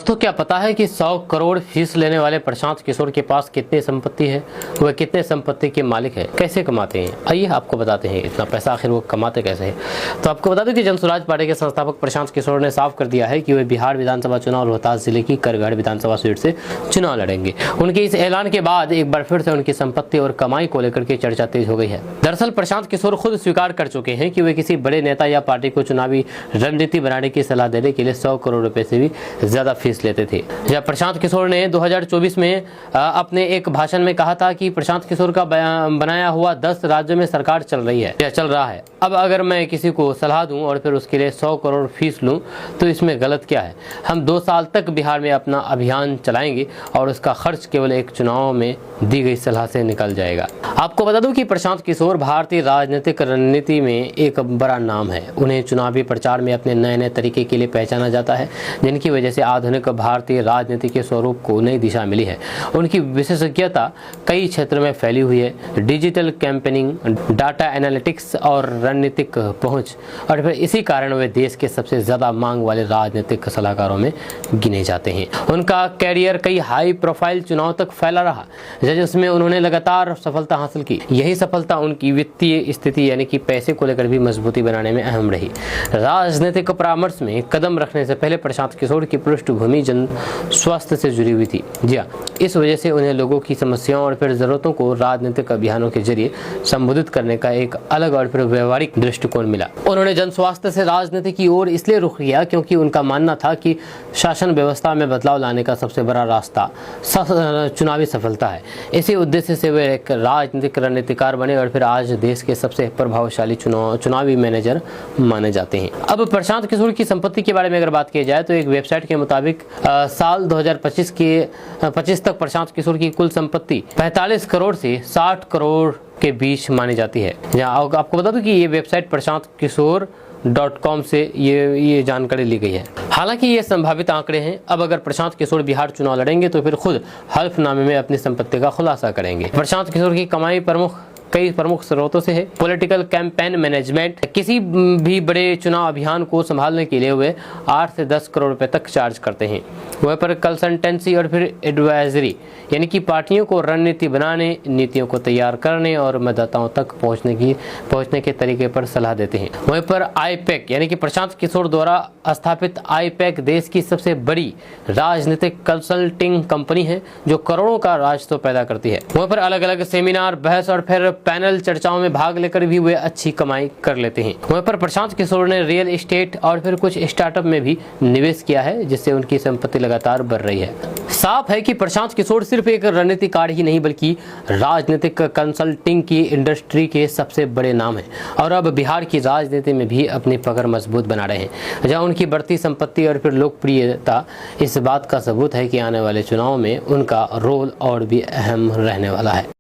दोस्तों, क्या पता है कि 100 करोड़ फीस लेने वाले प्रशांत किशोर के पास कितनी संपत्ति है, वह कितने संपत्ति के मालिक है, कैसे कमाते हैं? आइए आपको बताते हैं इतना पैसा आखिर वो कमाते कैसे हैं। तो आपको बता दें कि जनसुराज पार्टी के संस्थापक प्रशांत किशोर ने साफ कर दिया है कि वे बिहार विधानसभा चुनाव और रोहतास जिले की करगढ़ विधानसभा सीट से चुनाव लड़ेंगे। उनके इस ऐलान के बाद एक बार फिर से उनकी संपत्ति और कमाई को लेकर के चर्चा तेज हो गई है। दरअसल प्रशांत किशोर खुद स्वीकार कर चुके हैं कि वे किसी बड़े नेता या पार्टी को चुनावी रणनीति बनाने की सलाह देने के लिए 100 करोड़ रुपए से भी ज्यादा फीस लेते थे। जब प्रशांत किशोर ने 2024 में अपने एक भाषण में कहा था कि प्रशांत किशोर का बनाया हुआ 10 राज्यों में सरकार चल रहा है। अब अगर मैं किसी को सलाह दूं और फिर उसके लिए 100 करोड़ फीस लूं तो इसमें गलत क्या है? हम 2 साल तक बिहार में अपना अभियान चलाएंगे और उसका खर्च केवल एक चुनाव में दी गई सलाह से निकल जाएगा। आपको बता दूं कि प्रशांत किशोर भारतीय राजनीतिक रणनीति में एक बड़ा नाम है। उन्हें चुनावी प्रचार में अपने नए तरीके के लिए पहचाना जाता है, जिनकी वजह से आधुनिक भारतीय राजनीति के स्वरूप को नई दिशा मिली है। उनकी विशेषज्ञता कई क्षेत्रों में फैली हुई है: डिजिटल कैंपेनिंग, डाटा एनालिटिक्स और रणनीतिक पहुंच। और फिर इसी कारण वे देश के सबसे ज्यादा मांग वाले राजनीतिक सलाहकारों में गिने जाते हैं। उनका कैरियर कई हाई प्रोफाइल चुनाव तक फैला रहा, जिसमें उन्होंने लगातार सफलता हासिल की। यही सफलता उनकी वित्तीय स्थिति यानी कि पैसे को लेकर भी मजबूती बनाने में अहम रही। राजनीतिक परामर्श में कदम रखने से पहले प्रशांत किशोर की पृष्ठभूमि जन स्वास्थ्य से जुड़ी हुई थी। जी हाँ, इस वजह से उन्हें लोगों की समस्याओं और फिर जरूरतों को राजनीतिक अभियानों के जरिए संबोधित करने का एक अलग और फिर व्यवहारिक दृष्टिकोण मिला। उन्होंने जन स्वास्थ्य से राजनीति की ओर इसलिए रुख किया क्योंकि उनका मानना था कि शासन व्यवस्था में बदलाव लाने का सबसे बड़ा रास्ता चुनावी सफलता है। इसी उद्देश्य से वे एक राजनीतिक रणनीतिकार बने और फिर आज देश के सबसे प्रभावशाली चुनावी मैनेजर माने जाते हैं। अब प्रशांत किशोर की संपत्ति के बारे में अगर बात की जाए तो एक वेबसाइट के मुताबिक साल 2025 तक प्रशांत किशोर की कुल संपत्ति 45 करोड़ से 60 करोड़ के बीच मानी जाती है। आपको बता दूं कि ये वेबसाइट प्रशांत किशोर .com से ये जानकारी ली गई है। हालांकि ये संभावित आंकड़े हैं। अब अगर प्रशांत किशोर बिहार चुनाव लड़ेंगे तो फिर खुद हल्फनामे में अपनी संपत्ति का खुलासा करेंगे। प्रशांत किशोर की कमाई कई प्रमुख स्रोतों से है। पॉलिटिकल कैंपेन मैनेजमेंट, किसी भी बड़े चुनाव अभियान को संभालने के लिए वे 8 से 10 करोड़ रुपए तक चार्ज करते हैं। वह पर कंसल्टेंसी और फिर एडवाइजरी यानी कि पार्टियों को रणनीति बनाने, नीतियों को तैयार करने और मतदाताओं तक पहुंचने के तरीके पर सलाह देते हैं। वहीं पर आईपैक यानी कि प्रशांत किशोर द्वारा स्थापित आईपैक देश की सबसे बड़ी राजनीतिक कंसल्टिंग कंपनी है जो करोड़ों का राजस्व पैदा करती है। वहीं पर अलग अलग सेमिनार, बहस और फिर पैनल चर्चाओं में भाग लेकर भी वे अच्छी कमाई कर लेते हैं। वहीं पर प्रशांत किशोर ने रियल एस्टेट और फिर कुछ स्टार्टअप में भी निवेश किया है, जिससे उनकी संपत्ति लगातार बढ़ रही है। साफ है कि प्रशांत किशोर सिर्फ एक रणनीतिकार ही नहीं बल्कि राजनीतिक कंसल्टिंग की इंडस्ट्री के सबसे बड़े नाम हैं और अब बिहार की राजनीति में भी अपनी पकड़ मजबूत बना रहे हैं। जहां उनकी बढ़ती संपत्ति और फिर लोकप्रियता इस बात का सबूत है कि आने वाले चुनाव में उनका रोल और भी अहम रहने वाला है।